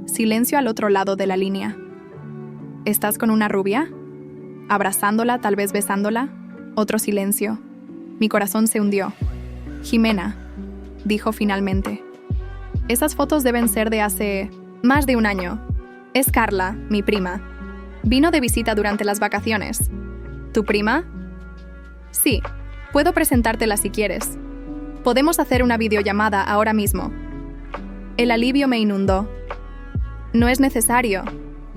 Speaker 1: Silencio al otro lado de la línea. ¿Estás con una rubia? Abrazándola, tal vez besándola. Otro silencio. Mi corazón se hundió. «Jimena», dijo finalmente. «Esas fotos deben ser de hace más de un año. Es Carla, mi prima. Vino de visita durante las vacaciones». «¿Tu prima?» «Sí, puedo presentártela si quieres. Podemos hacer una videollamada ahora mismo». El alivio me inundó. «No es necesario.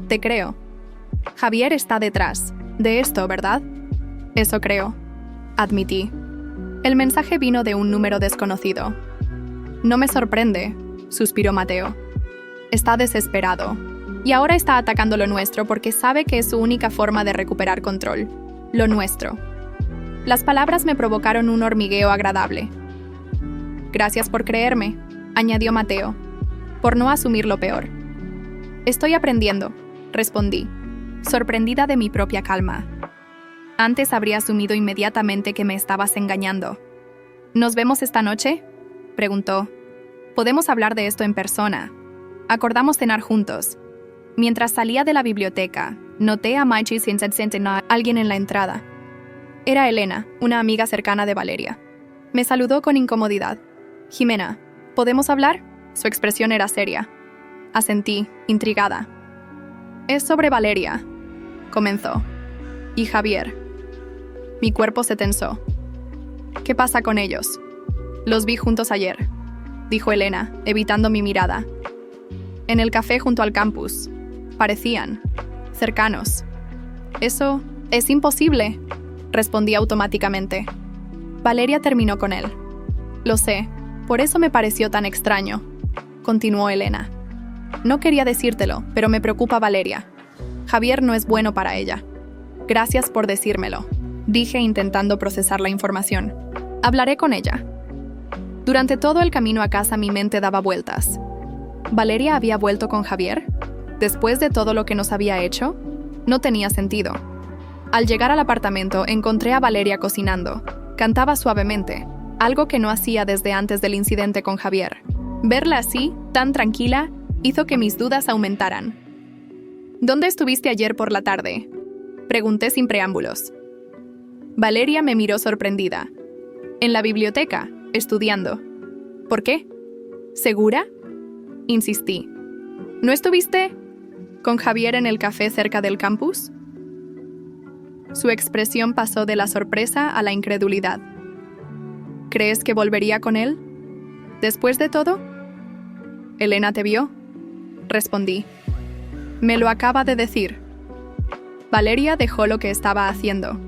Speaker 1: Te creo. Javier está detrás de esto, ¿verdad?» «Eso creo», admití. El mensaje vino de un número desconocido. «No me sorprende», suspiró Mateo. «Está desesperado. Y ahora está atacando lo nuestro porque sabe que es su única forma de recuperar control. Lo nuestro». Las palabras me provocaron un hormigueo agradable. «Gracias por creerme», añadió Mateo, «por no asumir lo peor». «Estoy aprendiendo», respondí, sorprendida de mi propia calma. Antes habría asumido inmediatamente que me estabas engañando. «¿Nos vemos esta noche?», preguntó. «Podemos hablar de esto en persona». Acordamos cenar juntos. Mientras salía de la biblioteca, noté a Maichi sin alguien en la entrada. Era Elena, una amiga cercana de Valeria. Me saludó con incomodidad. «Jimena, ¿podemos hablar?». Su expresión era seria. Asentí, intrigada. «Es sobre Valeria», comenzó. «Y Javier». Mi cuerpo se tensó. «¿Qué pasa con ellos?». «Los vi juntos ayer», dijo Elena, evitando mi mirada. «En el café junto al campus. Parecían cercanos». Eso Es imposible, respondí automáticamente. Valeria terminó con él. Lo sé, por eso me pareció tan extraño, continuó Elena. No quería decírtelo, pero me preocupa Valeria. Javier no es bueno para ella. Gracias por decírmelo, dije intentando procesar la información. Hablaré con ella. Durante todo el camino a casa mi mente daba vueltas. ¿Valeria había vuelto con Javier? Después de todo lo que nos había hecho, no tenía sentido. Al llegar al apartamento encontré a Valeria cocinando. Cantaba suavemente, algo que no hacía desde antes del incidente con Javier. Verla así, tan tranquila, hizo que mis dudas aumentaran. ¿Dónde estuviste ayer por la tarde?, pregunté sin preámbulos. Valeria me miró sorprendida. En la biblioteca, estudiando. ¿Por qué? ¿Segura?, insistí. ¿No estuviste con Javier en el café cerca del campus? Su expresión pasó de la sorpresa a la incredulidad. ¿Crees que volvería con él? ¿Después de todo? ¿Elena te vio?, respondí. Me lo acaba de decir. Valeria dejó lo que estaba haciendo.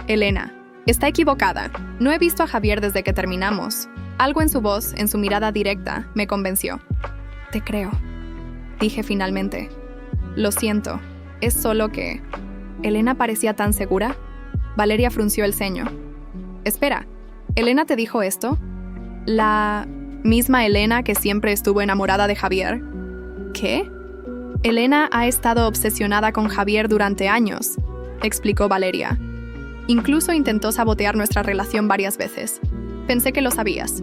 Speaker 1: Elena, está equivocada. No he visto a Javier desde que terminamos. Algo en su voz, en su mirada directa, me convenció. Te creo, dije finalmente. Lo siento, es solo que... ¿Elena parecía tan segura? Valeria frunció el ceño. Espera, ¿Elena te dijo esto? ¿La misma Elena que siempre estuvo enamorada de Javier? ¿Qué? Elena ha estado obsesionada con Javier durante años, explicó Valeria. Incluso intentó sabotear nuestra relación varias veces. Pensé que lo sabías.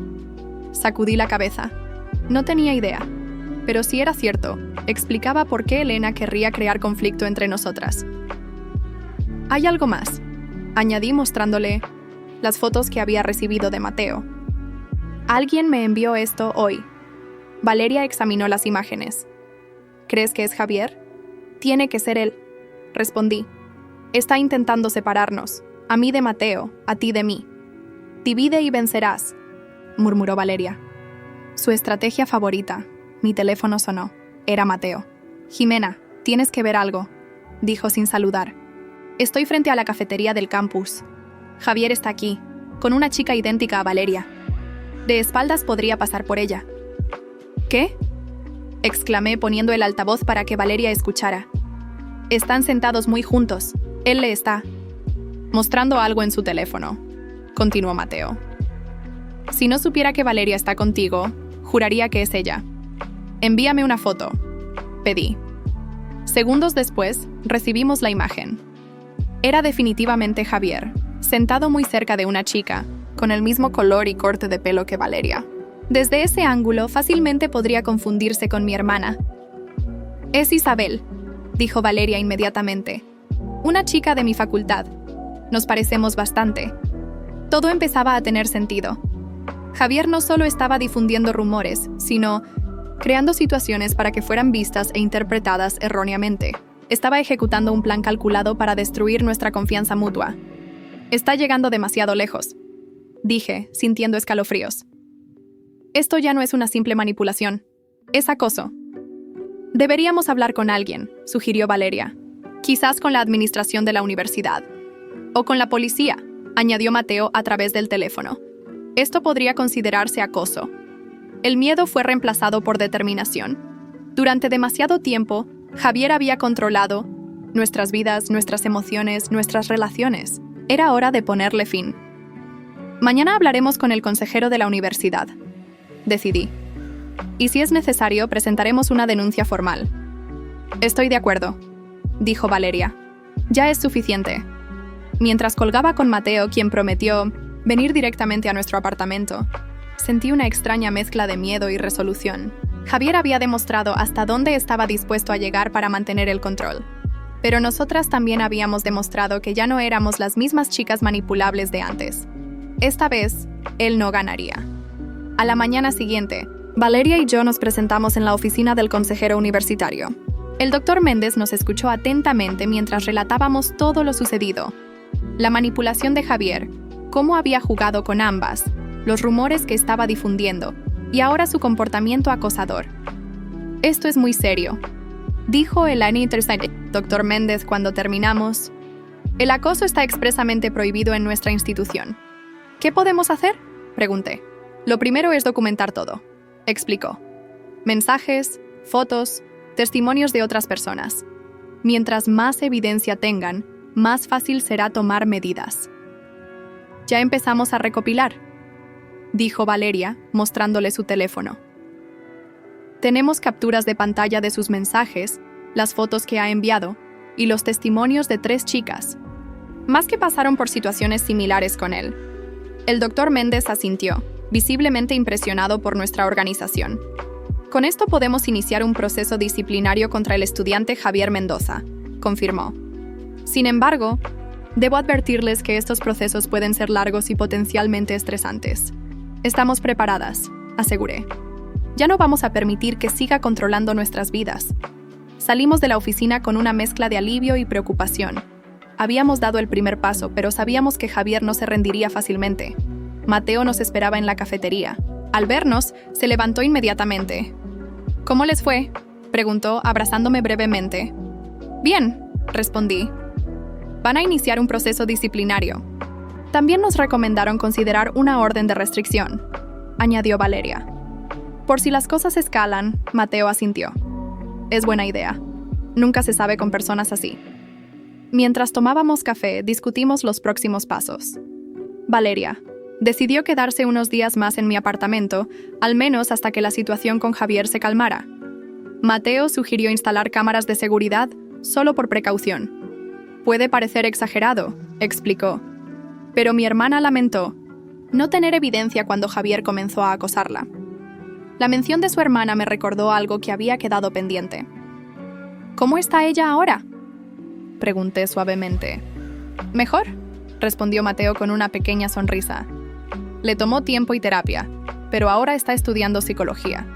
Speaker 1: Sacudí la cabeza. No tenía idea. Pero si era cierto, explicaba por qué Elena querría crear conflicto entre nosotras. Hay algo más, añadí mostrándole las fotos que había recibido de Mateo. Alguien me envió esto hoy. Valeria examinó las imágenes. ¿Crees que es Javier? Tiene que ser él, respondí. Está intentando separarnos, a mí de Mateo, a ti de mí. Divide y vencerás, murmuró Valeria. Su estrategia favorita. Mi teléfono sonó. Era Mateo. Jimena, tienes que ver algo, dijo sin saludar. Estoy frente a la cafetería del campus. Javier está aquí, con una chica idéntica a Valeria. De espaldas podría pasar por ella. ¿Qué?, exclamé poniendo el altavoz para que Valeria escuchara. Están sentados muy juntos. Él le está mostrando algo en su teléfono, continuó Mateo. Si no supiera que Valeria está contigo, juraría que es ella. Envíame una foto, pedí. Segundos después, recibimos la imagen. Era definitivamente Javier, sentado muy cerca de una chica, con el mismo color y corte de pelo que Valeria. Desde ese ángulo fácilmente podría confundirse con mi hermana. Es Isabel, dijo Valeria inmediatamente. Una chica de mi facultad. Nos parecemos bastante. Todo empezaba a tener sentido. Javier no solo estaba difundiendo rumores, sino creando situaciones para que fueran vistas e interpretadas erróneamente. Estaba ejecutando un plan calculado para destruir nuestra confianza mutua. Está llegando demasiado lejos, dije, sintiendo escalofríos. Esto ya no es una simple manipulación. Es acoso. Deberíamos hablar con alguien, sugirió Valeria. Quizás con la administración de la universidad. O con la policía, añadió Mateo a través del teléfono. Esto podría considerarse acoso. El miedo fue reemplazado por determinación. Durante demasiado tiempo, Javier había controlado nuestras vidas, nuestras emociones, nuestras relaciones. Era hora de ponerle fin. Mañana hablaremos con el consejero de la universidad, decidí. Y si es necesario, presentaremos una denuncia formal. Estoy de acuerdo, dijo Valeria. Ya es suficiente. Mientras colgaba con Mateo, quien prometió venir directamente a nuestro apartamento, sentí una extraña mezcla de miedo y resolución. Javier había demostrado hasta dónde estaba dispuesto a llegar para mantener el control. Pero nosotras también habíamos demostrado que ya no éramos las mismas chicas manipulables de antes. Esta vez, él no ganaría. A la mañana siguiente, Valeria y yo nos presentamos en la oficina del consejero universitario. El doctor Méndez nos escuchó atentamente mientras relatábamos todo lo sucedido. La manipulación de Javier, cómo había jugado con ambas, los rumores que estaba difundiendo y ahora su comportamiento acosador. Esto es muy serio, dijo el Intercity. Doctor Méndez cuando terminamos. El acoso está expresamente prohibido en nuestra institución. ¿Qué podemos hacer?, pregunté. Lo primero es documentar todo, explicó. Mensajes, fotos, testimonios de otras personas. Mientras más evidencia tengan, más fácil será tomar medidas. Ya empezamos a recopilar, dijo Valeria, mostrándole su teléfono. Tenemos capturas de pantalla de sus mensajes, las fotos que ha enviado y los testimonios de 3 chicas, más que pasaron por situaciones similares con él. El doctor Méndez asintió, visiblemente impresionado por nuestra organización. Con esto podemos iniciar un proceso disciplinario contra el estudiante Javier Mendoza, confirmó. Sin embargo, debo advertirles que estos procesos pueden ser largos y potencialmente estresantes. Estamos preparadas, aseguré. Ya no vamos a permitir que siga controlando nuestras vidas. Salimos de la oficina con una mezcla de alivio y preocupación. Habíamos dado el primer paso, pero sabíamos que Javier no se rendiría fácilmente. Mateo nos esperaba en la cafetería. Al vernos, se levantó inmediatamente. ¿Cómo les fue?, preguntó, abrazándome brevemente. Bien, respondí. Van a iniciar un proceso disciplinario. También nos recomendaron considerar una orden de restricción, añadió Valeria. Por si las cosas escalan, Mateo asintió. Es buena idea. Nunca se sabe con personas así. Mientras tomábamos café, discutimos los próximos pasos. Valeria decidió quedarse unos días más en mi apartamento, al menos hasta que la situación con Javier se calmara. Mateo sugirió instalar cámaras de seguridad solo por precaución. Puede parecer exagerado, explicó. Pero mi hermana lamentó no tener evidencia cuando Javier comenzó a acosarla. La mención de su hermana me recordó algo que había quedado pendiente. ¿Cómo está ella ahora?, pregunté suavemente. Mejor, respondió Mateo con una pequeña sonrisa. Le tomó tiempo y terapia, pero ahora está estudiando psicología.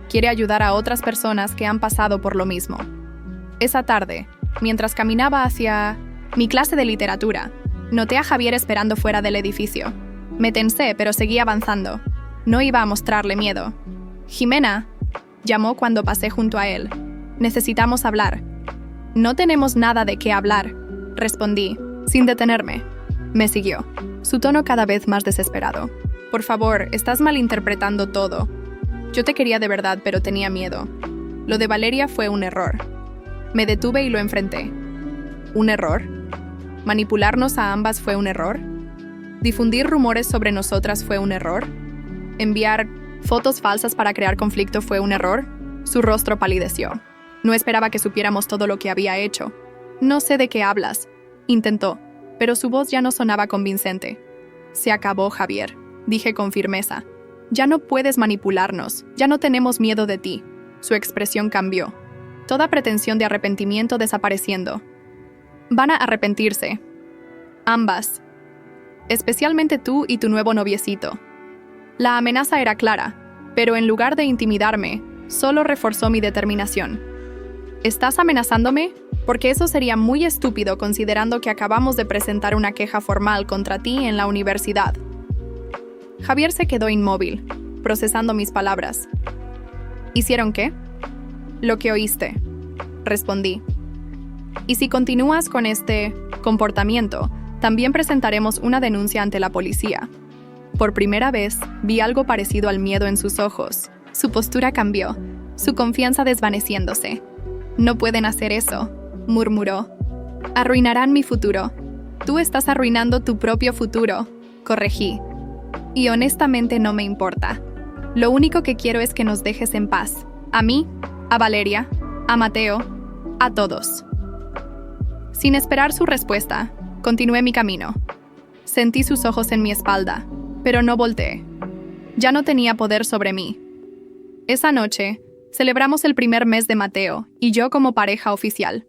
Speaker 1: Quiere ayudar a otras personas que han pasado por lo mismo. Esa tarde, mientras caminaba hacia mi clase de literatura, noté a Javier esperando fuera del edificio. Me tensé, pero seguí avanzando. No iba a mostrarle miedo. Jimena, llamó cuando pasé junto a él. Necesitamos hablar. No tenemos nada de qué hablar, respondí, sin detenerme. Me siguió, su tono cada vez más desesperado. Por favor, estás malinterpretando todo. Yo te quería de verdad, pero tenía miedo. Lo de Valeria fue un error. Me detuve y lo enfrenté. ¿Un error? ¿Manipularnos a ambas fue un error? ¿Difundir rumores sobre nosotras fue un error? ¿Enviar fotos falsas para crear conflicto fue un error? Su rostro palideció. No esperaba que supiéramos todo lo que había hecho. No sé de qué hablas, intentó, pero su voz ya no sonaba convincente. Se acabó, Javier, dije con firmeza. Ya no puedes manipularnos, ya no tenemos miedo de ti. Su expresión cambió. Toda pretensión de arrepentimiento desapareciendo. Van a arrepentirse. Ambas. Especialmente tú y tu nuevo noviecito. La amenaza era clara, pero en lugar de intimidarme, solo reforzó mi determinación. ¿Estás amenazándome? Porque eso sería muy estúpido considerando que acabamos de presentar una queja formal contra ti en la universidad. Javier se quedó inmóvil, procesando mis palabras. ¿Hicieron qué? Lo que oíste, respondí. Y si continúas con este comportamiento, también presentaremos una denuncia ante la policía. Por primera vez, vi algo parecido al miedo en sus ojos. Su postura cambió, su confianza desvaneciéndose. No pueden hacer eso, murmuró. Arruinarán mi futuro. Tú estás arruinando tu propio futuro, corregí. Y honestamente no me importa. Lo único que quiero es que nos dejes en paz. A mí, a Valeria, a Mateo, a todos. Sin esperar su respuesta, continué mi camino. Sentí sus ojos en mi espalda, pero no volteé. Ya no tenía poder sobre mí. Esa noche, celebramos el primer mes de Mateo y yo como pareja oficial.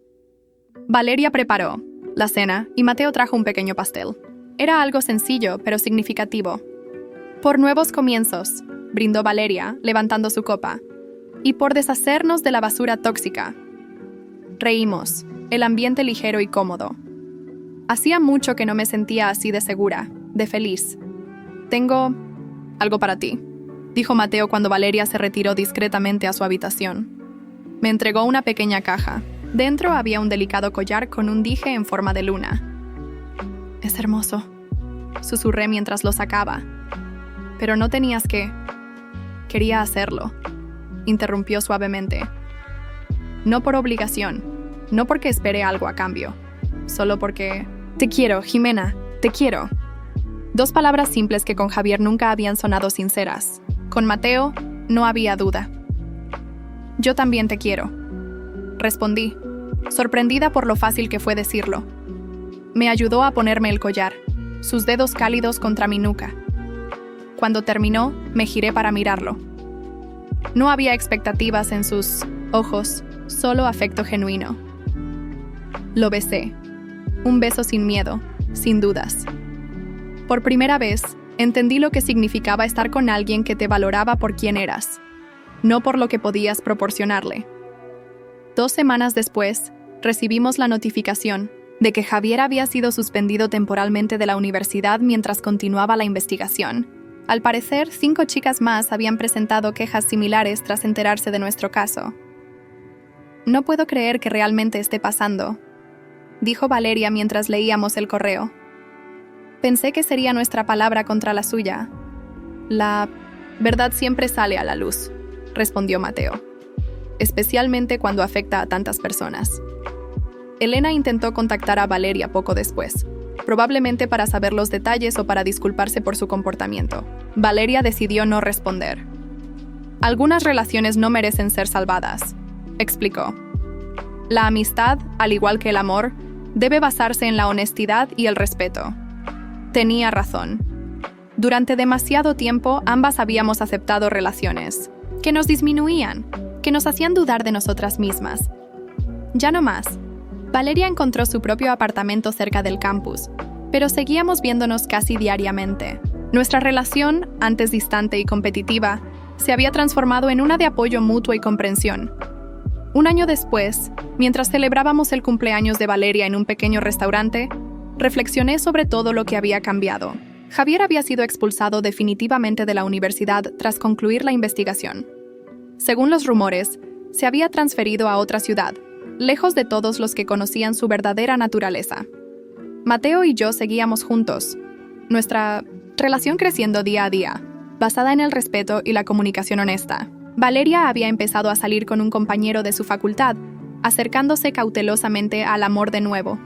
Speaker 1: Valeria preparó la cena y Mateo trajo un pequeño pastel. Era algo sencillo, pero significativo. Por nuevos comienzos, brindó Valeria, levantando su copa. Y por deshacernos de la basura tóxica. Reímos, el ambiente ligero y cómodo. Hacía mucho que no me sentía así de segura, de feliz. Tengo algo para ti, dijo Mateo cuando Valeria se retiró discretamente a su habitación. Me entregó una pequeña caja. Dentro había un delicado collar con un dije en forma de luna. Es hermoso, susurré mientras lo sacaba. Pero no tenías que... Quería hacerlo, interrumpió suavemente. No por obligación, no porque esperé algo a cambio, solo porque... Te quiero, Jimena, te quiero. 2 palabras simples que con Javier nunca habían sonado sinceras. Con Mateo, no había duda. Yo también te quiero, respondí, sorprendida por lo fácil que fue decirlo. Me ayudó a ponerme el collar, sus dedos cálidos contra mi nuca. Cuando terminó, me giré para mirarlo. No había expectativas en sus ojos, solo afecto genuino. Lo besé. Un beso sin miedo, sin dudas. Por primera vez, entendí lo que significaba estar con alguien que te valoraba por quien eras, no por lo que podías proporcionarle. 2 semanas después, recibimos la notificación de que Javier había sido suspendido temporalmente de la universidad mientras continuaba la investigación. Al parecer, 5 chicas más habían presentado quejas similares tras enterarse de nuestro caso. No puedo creer que realmente esté pasando, dijo Valeria mientras leíamos el correo. Pensé que sería nuestra palabra contra la suya. La verdad siempre sale a la luz, respondió Mateo, especialmente cuando afecta a tantas personas. Elena intentó contactar a Valeria poco después, probablemente para saber los detalles o para disculparse por su comportamiento. Valeria decidió no responder. Algunas relaciones no merecen ser salvadas, explicó. La amistad, al igual que el amor, debe basarse en la honestidad y el respeto. Tenía razón. Durante demasiado tiempo, ambas habíamos aceptado relaciones que nos disminuían, que nos hacían dudar de nosotras mismas. Ya no más. Valeria encontró su propio apartamento cerca del campus, pero seguíamos viéndonos casi diariamente. Nuestra relación, antes distante y competitiva, se había transformado en una de apoyo mutuo y comprensión. 1 año después, mientras celebrábamos el cumpleaños de Valeria en un pequeño restaurante, reflexioné sobre todo lo que había cambiado. Javier había sido expulsado definitivamente de la universidad tras concluir la investigación. Según los rumores, se había transferido a otra ciudad, lejos de todos los que conocían su verdadera naturaleza. Mateo y yo seguíamos juntos, nuestra relación creciendo día a día, basada en el respeto y la comunicación honesta. Valeria había empezado a salir con un compañero de su facultad, acercándose cautelosamente al amor de nuevo.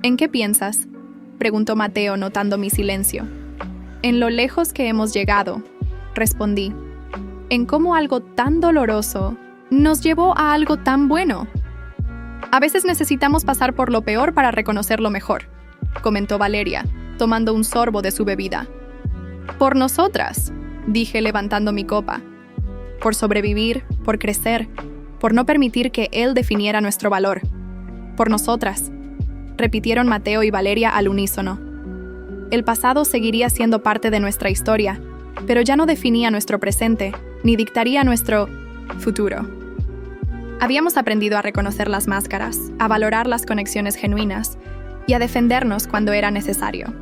Speaker 1: ¿En qué piensas?, preguntó Mateo notando mi silencio. En lo lejos que hemos llegado, respondí. En cómo algo tan doloroso nos llevó a algo tan bueno. A veces necesitamos pasar por lo peor para reconocer lo mejor, comentó Valeria, tomando un sorbo de su bebida. Por nosotras, dije levantando mi copa. Por sobrevivir, por crecer, por no permitir que él definiera nuestro valor. Por nosotras, repitieron Mateo y Valeria al unísono. El pasado seguiría siendo parte de nuestra historia, pero ya no definía nuestro presente, ni dictaría nuestro futuro. Habíamos aprendido a reconocer las máscaras, a valorar las conexiones genuinas y a defendernos cuando era necesario.